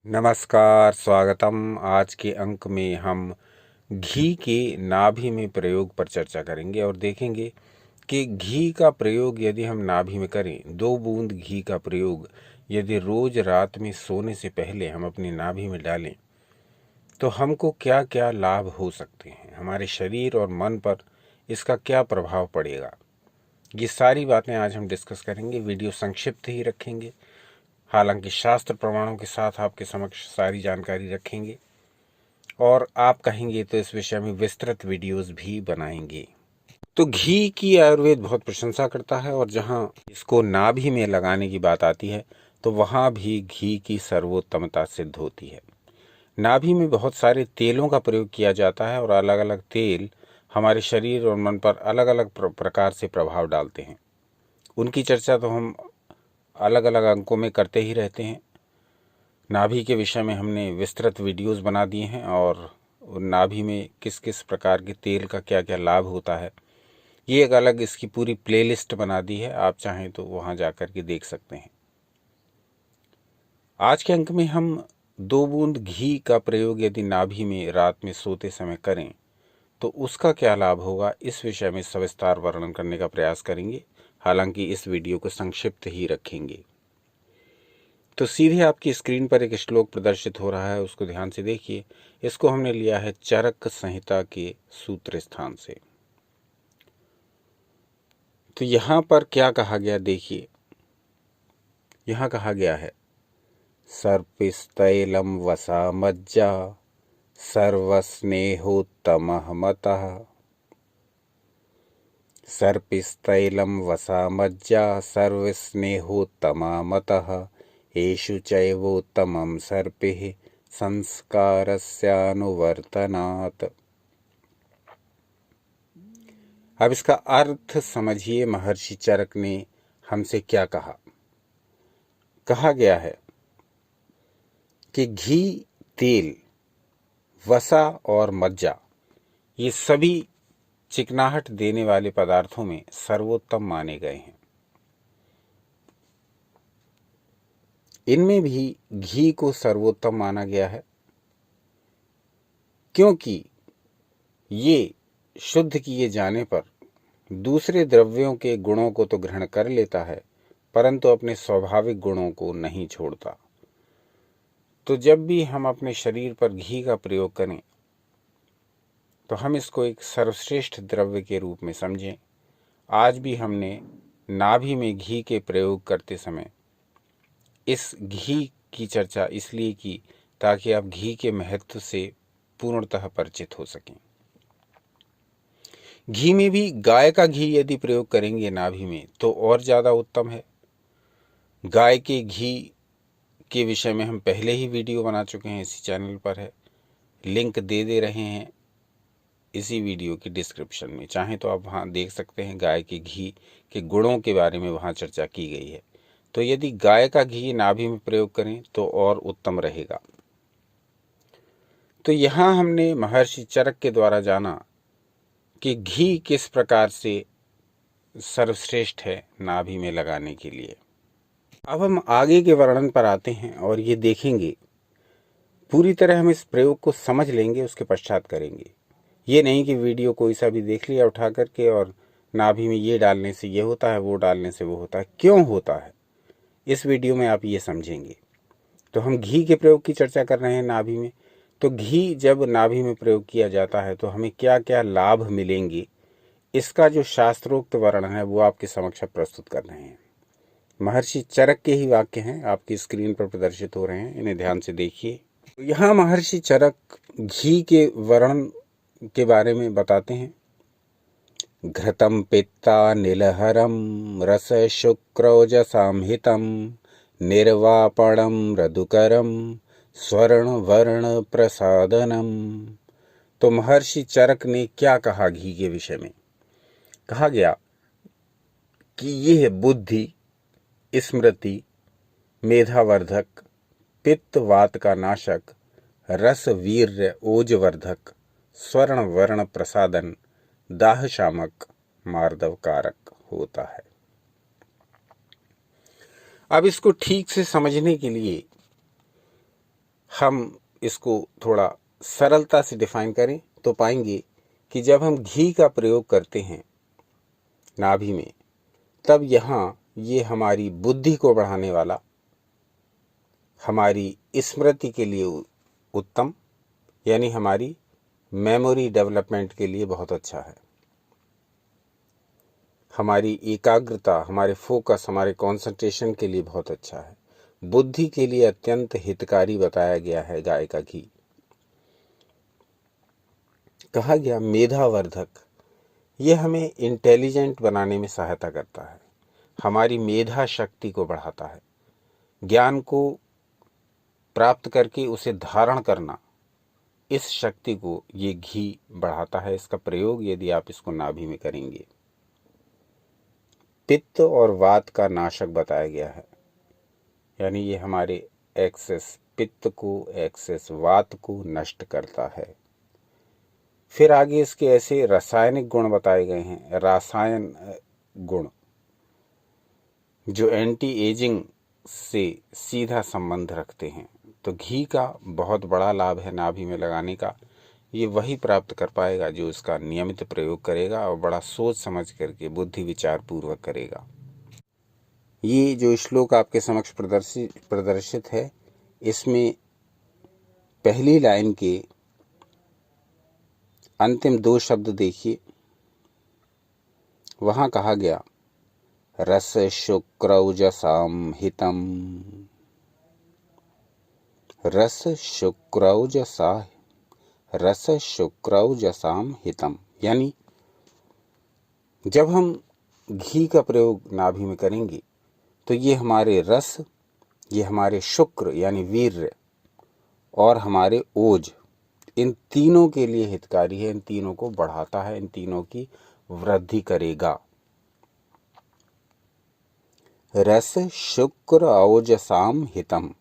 नमस्कार, स्वागतम। आज के अंक में हम घी के नाभि में प्रयोग पर चर्चा करेंगे और देखेंगे कि घी का प्रयोग यदि हम नाभि में करें, 2 बूंद घी का प्रयोग यदि रोज रात में सोने से पहले हम अपनी नाभि में डालें तो हमको क्या क्या लाभ हो सकते हैं, हमारे शरीर और मन पर इसका क्या प्रभाव पड़ेगा। ये सारी बातें आज हम डिस्कस करेंगे। वीडियो संक्षिप्त ही रखेंगे, हालांकि शास्त्र प्रमाणों के साथ आपके समक्ष सारी जानकारी रखेंगे और आप कहेंगे तो इस विषय में विस्तृत वीडियोस भी बनाएंगे। तो घी की आयुर्वेद बहुत प्रशंसा करता है और जहां इसको नाभि में लगाने की बात आती है तो वहां भी घी की सर्वोत्तमता सिद्ध होती है। नाभि में बहुत सारे तेलों का प्रयोग किया जाता है और अलग अलग तेल हमारे शरीर और मन पर अलग अलग प्रकार से प्रभाव डालते हैं। उनकी चर्चा तो हम अलग अलग अंकों में करते ही रहते हैं। नाभि के विषय में हमने विस्तृत वीडियोस बना दिए हैं और नाभि में किस किस प्रकार के तेल का क्या क्या लाभ होता है, ये एक अलग इसकी पूरी प्लेलिस्ट बना दी है। आप चाहें तो वहां जाकर के देख सकते हैं। आज के अंक में हम 2 बूंद घी का प्रयोग यदि नाभि में रात में सोते समय करें तो उसका क्या लाभ होगा, इस विषय में सविस्तार वर्णन करने का प्रयास करेंगे। हालांकि इस वीडियो को संक्षिप्त ही रखेंगे। तो सीधे आपकी स्क्रीन पर एक श्लोक प्रदर्शित हो रहा है, उसको ध्यान से देखिए। इसको हमने लिया है चरक संहिता के सूत्र स्थान से। तो यहां पर क्या कहा गया देखिए। यहां कहा गया है सर्पिस्तैलम वसा मज्जा सर्वस्नेहोत्तमः मतः। सर्पिस्तैलम वसा मज्जा सर्वस्नेहोत्तमा मतः। एषु चैवोत्तमं सर्पिः संस्कारस्यानुवर्तनात्। अब इसका अर्थ समझिए। महर्षि चरक ने हमसे क्या कहा। कहा गया है कि घी, तेल, वसा और मज्जा ये सभी चिकनाहट देने वाले पदार्थों में सर्वोत्तम माने गए हैं। इनमें भी घी को सर्वोत्तम माना गया है क्योंकि ये शुद्ध किए जाने पर दूसरे द्रव्यों के गुणों को तो ग्रहण कर लेता है परंतु अपने स्वाभाविक गुणों को नहीं छोड़ता। तो जब भी हम अपने शरीर पर घी का प्रयोग करें तो हम इसको एक सर्वश्रेष्ठ द्रव्य के रूप में समझें। आज भी हमने नाभि में घी के प्रयोग करते समय इस घी की चर्चा इसलिए की ताकि आप घी के महत्व से पूर्णतः परिचित हो सकें। घी में भी गाय का घी यदि प्रयोग करेंगे नाभि में तो और ज़्यादा उत्तम है। गाय के घी के विषय में हम पहले ही वीडियो बना चुके हैं, इसी चैनल पर है, लिंक दे रहे हैं इसी वीडियो की डिस्क्रिप्शन में। चाहें तो आप वहाँ देख सकते हैं। गाय के घी के गुणों के बारे में वहाँ चर्चा की गई है। तो यदि गाय का घी नाभि में प्रयोग करें तो और उत्तम रहेगा। तो यहाँ हमने महर्षि चरक के द्वारा जाना कि घी किस प्रकार से सर्वश्रेष्ठ है नाभि में लगाने के लिए। अब हम आगे के वर्णन पर आते हैं और ये देखेंगे, पूरी तरह हम इस प्रयोग को समझ लेंगे, उसके पश्चात करेंगे। ये नहीं कि वीडियो कोई सा भी देख लिया उठा करके और नाभि में ये डालने से ये होता है, वो डालने से वो होता है। क्यों होता है, इस वीडियो में आप ये समझेंगे। तो हम घी के प्रयोग की चर्चा कर रहे हैं नाभि में। तो घी जब नाभि में प्रयोग किया जाता है तो हमें क्या क्या लाभ मिलेंगे, इसका जो शास्त्रोक्त वर्णन है वो आपके समक्ष प्रस्तुत कर रहे हैं। महर्षि चरक के ही वाक्य हैं, आपकी स्क्रीन पर प्रदर्शित हो रहे हैं, इन्हें ध्यान से देखिए। यहाँ महर्षि चरक घी के वर्णन के बारे में बताते हैं। घृतं पित्ता नीलहरं रस शुक्रौजसांहितं निर्वापणं मृदुकरं स्वर्णवर्ण प्रसादनम। तो महर्षि चरक ने क्या कहा घी के विषय में। कहा गया कि यह बुद्धि, स्मृति, मेधावर्धक, पित्त वात का नाशक, रस वीर्य ओजवर्धक, स्वर्ण वर्ण प्रसादन, दाह शामक, मार्दव कारक होता है। अब इसको ठीक से समझने के लिए हम इसको थोड़ा सरलता से डिफाइन करें तो पाएंगे कि जब हम घी का प्रयोग करते हैं नाभि में, तब यहाँ ये हमारी बुद्धि को बढ़ाने वाला, हमारी स्मृति के लिए उत्तम, यानी हमारी मेमोरी डेवलपमेंट के लिए बहुत अच्छा है, हमारी एकाग्रता, हमारे फोकस, हमारे कंसंट्रेशन के लिए बहुत अच्छा है, बुद्धि के लिए अत्यंत हितकारी बताया गया है गाय का घी। कहा गया मेधावर्धक, यह हमें इंटेलिजेंट बनाने में सहायता करता है, हमारी मेधा शक्ति को बढ़ाता है, ज्ञान को प्राप्त करके उसे धारण करना, इस शक्ति को ये घी बढ़ाता है। इसका प्रयोग यदि आप इसको नाभि में करेंगे, पित्त और वात का नाशक बताया गया है, यानी ये हमारे एक्सेस पित्त को, एक्सेस वात को नष्ट करता है। फिर आगे इसके ऐसे रासायनिक गुण बताए गए हैं, रासायन गुण जो एंटी एजिंग से सीधा संबंध रखते हैं। तो घी का बहुत बड़ा लाभ है नाभि में लगाने का। ये वही प्राप्त कर पाएगा जो इसका नियमित प्रयोग करेगा और बड़ा सोच समझ करके बुद्धि विचार पूर्वक करेगा। ये जो श्लोक आपके समक्ष प्रदर्शित है, इसमें पहली लाइन के अंतिम 2 शब्द देखिए। वहां कहा गया रस शुक्रौजसाम हितम, रस शुक्रौजसाम हितम, यानी जब हम घी का प्रयोग नाभि में करेंगे तो ये हमारे रस, ये हमारे शुक्र यानी वीर्य और हमारे ओज, इन तीनों के लिए हितकारी है, इन तीनों को बढ़ाता है, इन तीनों की वृद्धि करेगा। रस शुक्र औजसाम हितम,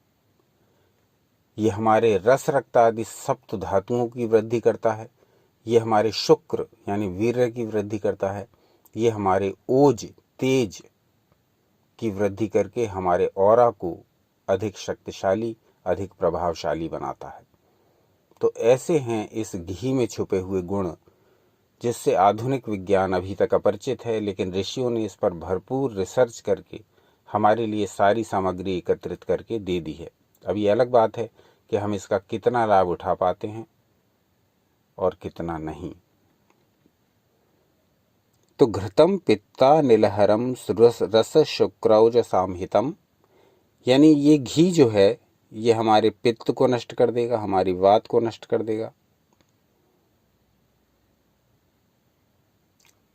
ये हमारे रस रक्त आदि सप्त धातुओं की वृद्धि करता है, ये हमारे शुक्र यानी वीर्य की वृद्धि करता है, ये हमारे ओज तेज की वृद्धि करके हमारे ऑरा को अधिक शक्तिशाली, अधिक प्रभावशाली बनाता है। तो ऐसे हैं इस घी में छुपे हुए गुण, जिससे आधुनिक विज्ञान अभी तक अपरिचित है, लेकिन ऋषियों ने इस पर भरपूर रिसर्च करके हमारे लिए सारी सामग्री एकत्रित करके दे दी है। अब ये अलग बात है कि हम इसका कितना लाभ उठा पाते हैं और कितना नहीं। तो घृतम पित्ता नीलहरम रस शुक्रौज सामहितम, यानी ये घी जो है ये हमारे पित्त को नष्ट कर देगा, हमारी वात को नष्ट कर देगा।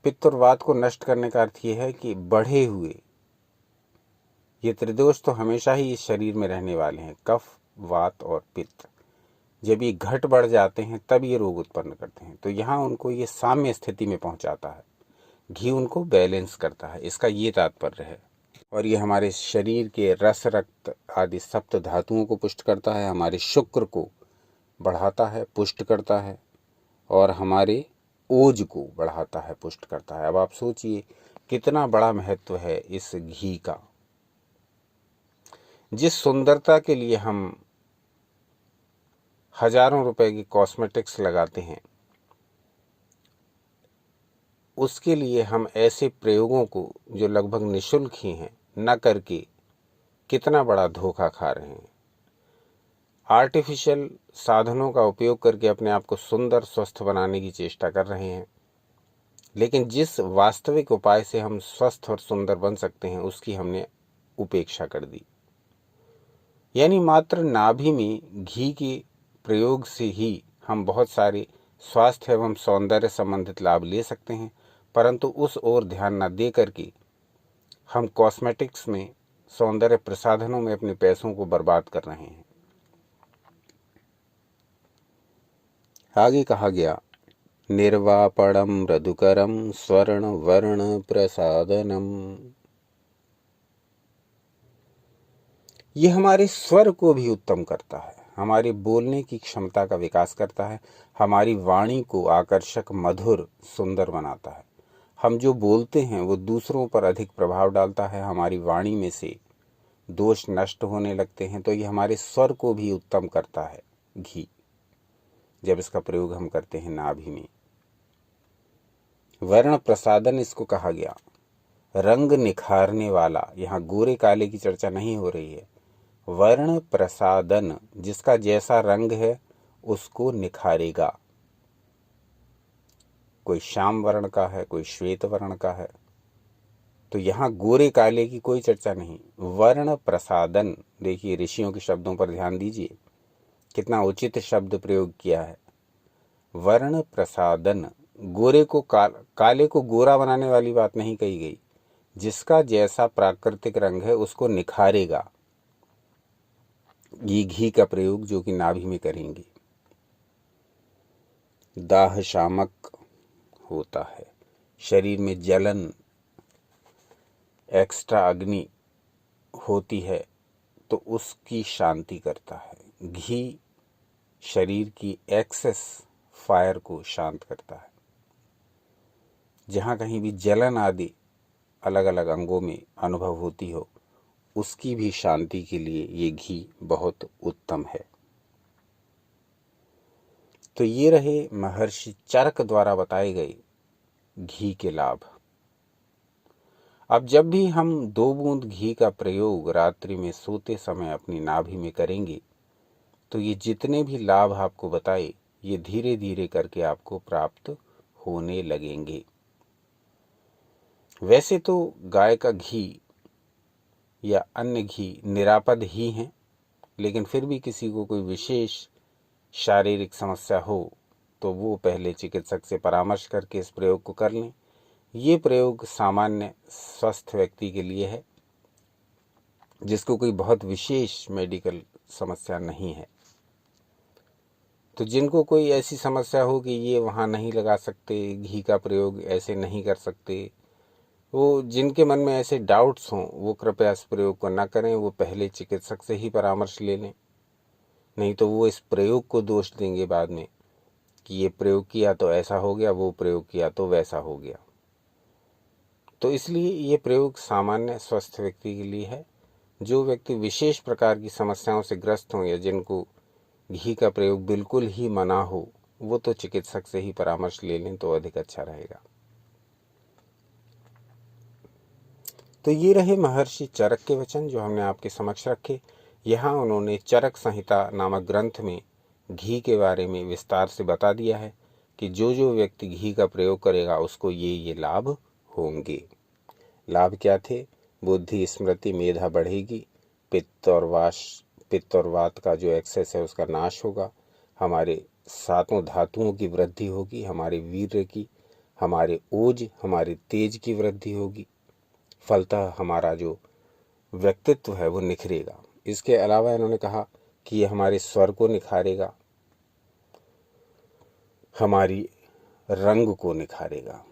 पित्त और वात को नष्ट करने का अर्थ ये है कि बढ़े हुए ये त्रिदोष तो हमेशा ही इस शरीर में रहने वाले हैं, कफ, वात और पित्त। जब ये घट बढ़ जाते हैं तब ये रोग उत्पन्न करते हैं, तो यहाँ उनको ये साम्य स्थिति में पहुंचाता है, घी उनको बैलेंस करता है, इसका ये तात्पर्य है। और ये हमारे शरीर के रस रक्त आदि सप्त धातुओं को पुष्ट करता है, हमारे शुक्र को बढ़ाता है, पुष्ट करता है, और हमारे ओज को बढ़ाता है, पुष्ट करता है। अब आप सोचिए कितना बड़ा महत्व है इस घी का। जिस सुंदरता के लिए हम हजारों रुपए की कॉस्मेटिक्स लगाते हैं, उसके लिए हम ऐसे प्रयोगों को जो लगभग निःशुल्क ही हैं न करके कितना बड़ा धोखा खा रहे हैं। आर्टिफिशियल साधनों का उपयोग करके अपने आप को सुंदर स्वस्थ बनाने की चेष्टा कर रहे हैं, लेकिन जिस वास्तविक उपाय से हम स्वस्थ और सुंदर बन सकते हैं उसकी हमने उपेक्षा कर दी। यानी मात्र नाभि में घी के प्रयोग से ही हम बहुत सारे स्वास्थ्य एवं सौंदर्य संबंधित लाभ ले सकते हैं, परंतु उस ओर ध्यान न दे करके हम कॉस्मेटिक्स में, सौंदर्य प्रसाधनों में अपने पैसों को बर्बाद कर रहे हैं। आगे कहा गया निर्वापणम मृदुकरम स्वर्ण वर्ण प्रसादनम, ये हमारे स्वर को भी उत्तम करता है, हमारे बोलने की क्षमता का विकास करता है, हमारी वाणी को आकर्षक, मधुर, सुंदर बनाता है। हम जो बोलते हैं वो दूसरों पर अधिक प्रभाव डालता है, हमारी वाणी में से दोष नष्ट होने लगते हैं। तो ये हमारे स्वर को भी उत्तम करता है घी, जब इसका प्रयोग हम करते हैं नाभि में। वर्ण प्रसादन इसको कहा गया, रंग निखारने वाला। यहाँ गोरे काले की चर्चा नहीं हो रही है। वर्ण प्रसादन, जिसका जैसा रंग है उसको निखारेगा। कोई श्याम वर्ण का है, कोई श्वेत वर्ण का है, तो यहाँ गोरे काले की कोई चर्चा नहीं। वर्ण प्रसादन, देखिए ऋषियों के शब्दों पर ध्यान दीजिए, कितना उचित शब्द प्रयोग किया है। वर्ण प्रसादन, गोरे को काले को गोरा बनाने वाली बात नहीं कही गई। जिसका जैसा प्राकृतिक रंग है उसको निखारेगा। ये घी का प्रयोग जो कि नाभि में करेंगे। दाह शामक होता है, शरीर में जलन, एक्स्ट्रा अग्नि होती है तो उसकी शांति करता है। घी शरीर की एक्सेस फायर को शांत करता है। जहाँ कहीं भी जलन आदि अलग अलग अंगों में अनुभव होती हो, उसकी भी शांति के लिए ये घी बहुत उत्तम है। तो ये रहे महर्षि चरक द्वारा बताए गए घी के लाभ। अब जब भी हम 2 बूंद घी का प्रयोग रात्रि में सोते समय अपनी नाभि में करेंगे, तो ये जितने भी लाभ आपको बताए, ये धीरे धीरे करके आपको प्राप्त होने लगेंगे। वैसे तो गाय का घी या अन्य घी निरापद ही हैं, लेकिन फिर भी किसी को कोई विशेष शारीरिक समस्या हो तो वो पहले चिकित्सक से परामर्श करके इस प्रयोग को कर लें। ये प्रयोग सामान्य स्वस्थ व्यक्ति के लिए है, जिसको कोई बहुत विशेष मेडिकल समस्या नहीं है। तो जिनको कोई ऐसी समस्या हो कि ये वहाँ नहीं लगा सकते, घी का प्रयोग ऐसे नहीं कर सकते, वो जिनके मन में ऐसे डाउट्स हों, वो कृपया इस प्रयोग को न करें। वो पहले चिकित्सक से ही परामर्श ले लें, नहीं तो वो इस प्रयोग को दोष देंगे बाद में कि ये प्रयोग किया तो ऐसा हो गया, वो प्रयोग किया तो वैसा हो गया। तो इसलिए ये प्रयोग सामान्य स्वस्थ व्यक्ति के लिए है। जो व्यक्ति विशेष प्रकार की समस्याओं से ग्रस्त हों या जिनको घी का प्रयोग बिल्कुल ही मना हो, वो तो चिकित्सक से ही परामर्श ले लें तो अधिक अच्छा रहेगा। तो ये रहे महर्षि चरक के वचन जो हमने आपके समक्ष रखे। यहाँ उन्होंने चरक संहिता नामक ग्रंथ में घी के बारे में विस्तार से बता दिया है कि जो जो व्यक्ति घी का प्रयोग करेगा उसको ये लाभ होंगे। लाभ क्या थे? बुद्धि, स्मृति, मेधा बढ़ेगी। पित्त और वात का जो एक्सेस है उसका नाश होगा। हमारे 7 धातुओं की वृद्धि होगी। हमारे वीर्य की, हमारे ओज, हमारे तेज की वृद्धि होगी। फलतः हमारा जो व्यक्तित्व है वो निखरेगा। इसके अलावा इन्होंने कहा कि ये हमारे स्वर को निखारेगा, हमारी रंग को निखारेगा।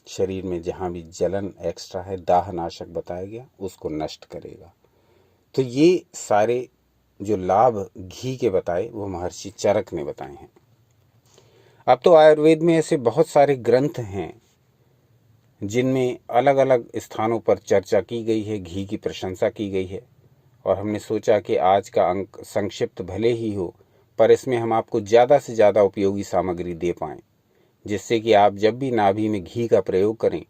शरीर में जहाँ भी जलन एक्स्ट्रा है, दाह नाशक बताया गया, उसको नष्ट करेगा। तो ये सारे जो लाभ घी के बताए वो महर्षि चरक ने बताए हैं। अब तो आयुर्वेद में ऐसे बहुत सारे ग्रंथ हैं जिनमें अलग अलग स्थानों पर चर्चा की गई है, घी की प्रशंसा की गई है। और हमने सोचा कि आज का अंक संक्षिप्त भले ही हो, पर इसमें हम आपको ज़्यादा से ज़्यादा उपयोगी सामग्री दे पाएँ, जिससे कि आप जब भी नाभि में घी का प्रयोग करें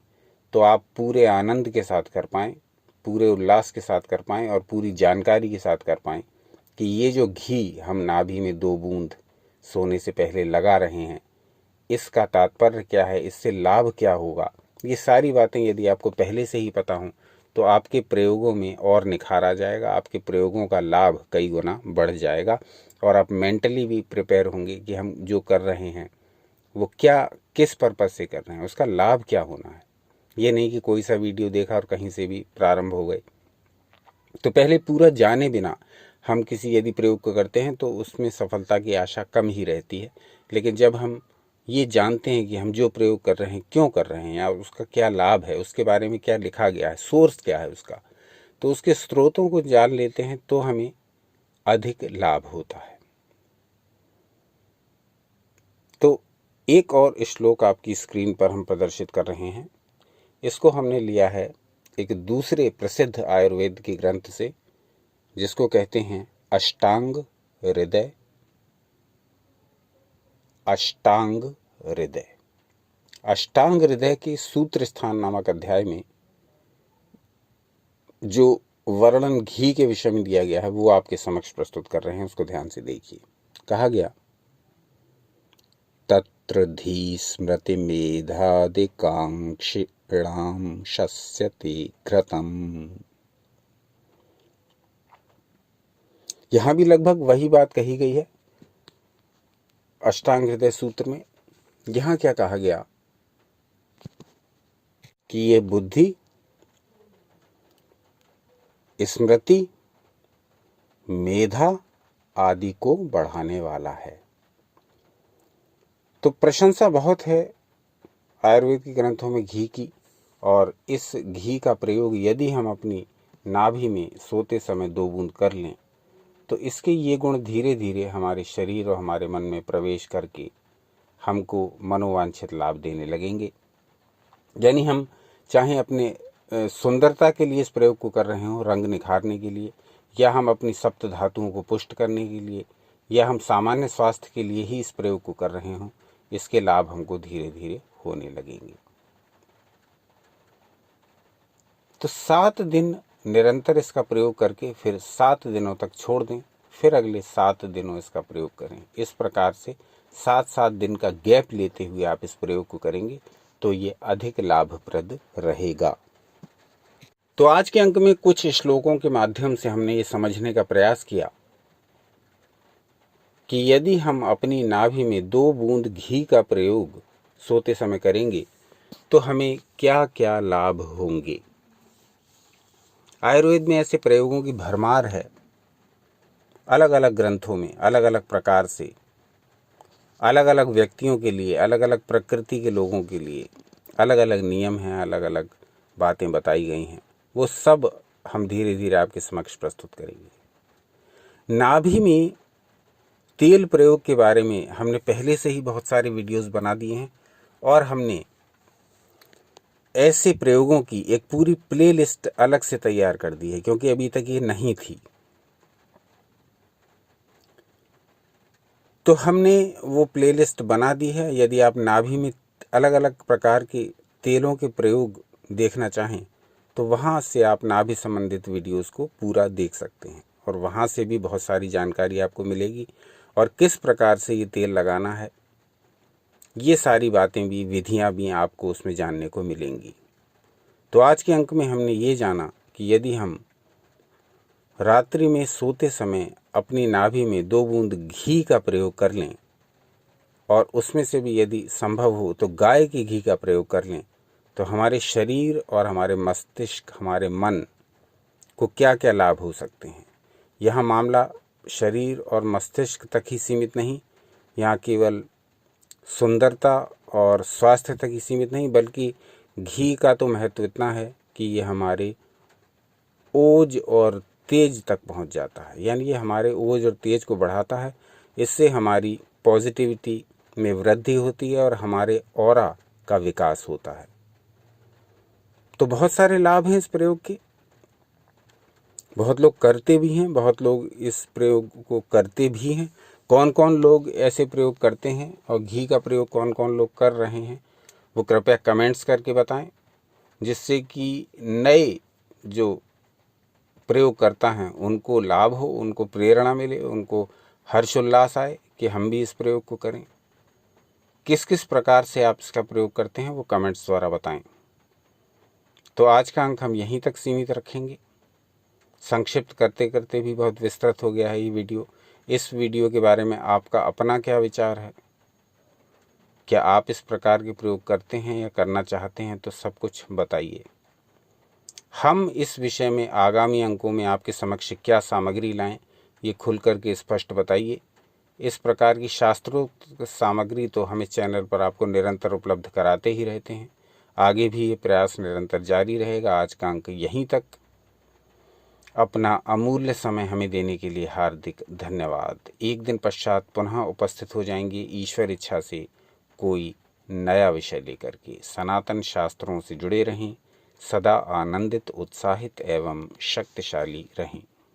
तो आप पूरे आनंद के साथ कर पाएँ, पूरे उल्लास के साथ कर पाएँ और पूरी जानकारी के साथ कर पाएँ कि ये जो घी हम नाभि में 2 बूंद सोने से पहले लगा रहे हैं, इसका तात्पर्य क्या है, इससे लाभ क्या होगा। ये सारी बातें यदि आपको पहले से ही पता हों तो आपके प्रयोगों में और निखार आ जाएगा, आपके प्रयोगों का लाभ कई गुना बढ़ जाएगा और आप मेंटली भी प्रिपेयर होंगे कि हम जो कर रहे हैं वो क्या, किस पर्पज़ से कर रहे हैं, उसका लाभ क्या होना है। ये नहीं कि कोई सा वीडियो देखा और कहीं से भी प्रारंभ हो गए। तो पहले पूरा जाने बिना हम किसी यदि प्रयोग को करते हैं तो उसमें सफलता की आशा कम ही रहती है। लेकिन जब हम ये जानते हैं कि हम जो प्रयोग कर रहे हैं क्यों कर रहे हैं या उसका क्या लाभ है, उसके बारे में क्या लिखा गया है, सोर्स क्या है उसका, तो उसके स्रोतों को जान लेते हैं तो हमें अधिक लाभ होता है। तो एक और श्लोक आपकी स्क्रीन पर हम प्रदर्शित कर रहे हैं। इसको हमने लिया है एक दूसरे प्रसिद्ध आयुर्वेद के ग्रंथ से, जिसको कहते हैं अष्टांग हृदय। अष्टांग हृदय, अष्टांग हृदय के सूत्र स्थान नामक अध्याय में जो वर्णन घी के विषय में दिया गया है वो आपके समक्ष प्रस्तुत कर रहे हैं, उसको ध्यान से देखिए। कहा गया, तत्र धी स्मृति मेधादिकांक्षिणां शस्यते घृतम्। यहां भी लगभग वही बात कही गई है अष्टांग हृदय सूत्र में। यहां क्या कहा गया कि ये बुद्धि, स्मृति, मेधा आदि को बढ़ाने वाला है। तो प्रशंसा बहुत है आयुर्वेद के ग्रंथों में घी की, और इस घी का प्रयोग यदि हम अपनी नाभि में सोते समय 2 बूंद कर लें तो इसके ये गुण धीरे धीरे हमारे शरीर और हमारे मन में प्रवेश करके हमको मनोवांछित लाभ देने लगेंगे। यानी हम चाहे अपने सुंदरता के लिए इस प्रयोग को कर रहे हों, रंग निखारने के लिए, या हम अपनी सप्त धातुओं को पुष्ट करने के लिए, या हम सामान्य स्वास्थ्य के लिए ही इस प्रयोग को कर रहे हों, इसके लाभ हमको धीरे धीरे होने लगेंगे। तो 7 दिन निरंतर इसका प्रयोग करके फिर 7 दिनों तक छोड़ दें, फिर अगले 7 दिनों इसका प्रयोग करें। इस प्रकार से 7-7 दिन का गैप लेते हुए आप इस प्रयोग को करेंगे तो ये अधिक लाभप्रद रहेगा। तो आज के अंक में कुछ श्लोकों के माध्यम से हमने ये समझने का प्रयास किया कि यदि हम अपनी नाभि में 2 बूंद घी का प्रयोग सोते समय करेंगे तो हमें क्या क्या लाभ होंगे। आयुर्वेद में ऐसे प्रयोगों की भरमार है। अलग अलग ग्रंथों में अलग अलग प्रकार से, अलग अलग व्यक्तियों के लिए, अलग अलग प्रकृति के लोगों के लिए अलग अलग नियम हैं, अलग अलग बातें बताई गई हैं। वो सब हम धीरे धीरे आपके समक्ष प्रस्तुत करेंगे। नाभि में तेल प्रयोग के बारे में हमने पहले से ही बहुत सारे वीडियोस बना दिए हैं, और हमने ऐसे प्रयोगों की एक पूरी प्लेलिस्ट अलग से तैयार कर दी है, क्योंकि अभी तक ये नहीं थी। तो हमने वो प्लेलिस्ट बना दी है। यदि आप नाभि में अलग अलग प्रकार के तेलों के प्रयोग देखना चाहें तो वहाँ से आप नाभि संबंधित वीडियोस को पूरा देख सकते हैं, और वहाँ से भी बहुत सारी जानकारी आपको मिलेगी, और किस प्रकार से ये तेल लगाना है, ये सारी बातें भी, विधियाँ भी आपको उसमें जानने को मिलेंगी। तो आज के अंक में हमने ये जाना कि यदि हम रात्रि में सोते समय अपनी नाभि में 2 बूंद घी का प्रयोग कर लें, और उसमें से भी यदि संभव हो तो गाय के घी का प्रयोग कर लें, तो हमारे शरीर और हमारे मस्तिष्क, हमारे मन को क्या क्या लाभ हो सकते हैं। यहाँ मामला शरीर और मस्तिष्क तक ही सीमित नहीं, यहाँ केवल सुंदरता और स्वास्थ्य तक ही सीमित नहीं, बल्कि घी का तो महत्व इतना है कि ये हमारे ओज और तेज तक पहुंच जाता है। यानी ये हमारे ओज और तेज को बढ़ाता है। इससे हमारी पॉजिटिविटी में वृद्धि होती है और हमारे ऑरा का विकास होता है। तो बहुत सारे लाभ हैं इस प्रयोग के। बहुत लोग करते भी हैं, बहुत लोग इस प्रयोग को करते भी हैं। कौन कौन लोग ऐसे प्रयोग करते हैं और घी का प्रयोग कौन कौन लोग कर रहे हैं, वो कृपया कमेंट्स करके बताएं, जिससे कि नए जो प्रयोग करता है उनको लाभ हो, उनको प्रेरणा मिले, उनको हर्षोल्लास आए कि हम भी इस प्रयोग को करें। किस किस प्रकार से आप इसका प्रयोग करते हैं वो कमेंट्स द्वारा बताएं। तो आज का अंक हम यहीं तक सीमित रखेंगे। संक्षिप्त करते करते भी बहुत विस्तृत हो गया है ये वीडियो। इस वीडियो के बारे में आपका अपना क्या विचार है? क्या आप इस प्रकार के प्रयोग करते हैं या करना चाहते हैं? तो सब कुछ बताइए। हम इस विषय में आगामी अंकों में आपके समक्ष क्या सामग्री लाएं, ये खुल करके स्पष्ट बताइए। इस प्रकार की शास्त्रोक्त सामग्री तो हम इस चैनल पर आपको निरंतर उपलब्ध कराते ही रहते हैं। आगे भी ये प्रयास निरंतर जारी रहेगा। आज का अंक यहीं तक। अपना अमूल्य समय हमें देने के लिए हार्दिक धन्यवाद। एक दिन पश्चात पुनः उपस्थित हो जाएंगे ईश्वर इच्छा से कोई नया विषय लेकर के। सनातन शास्त्रों से जुड़े रहें, सदा आनंदित, उत्साहित एवं शक्तिशाली रहें।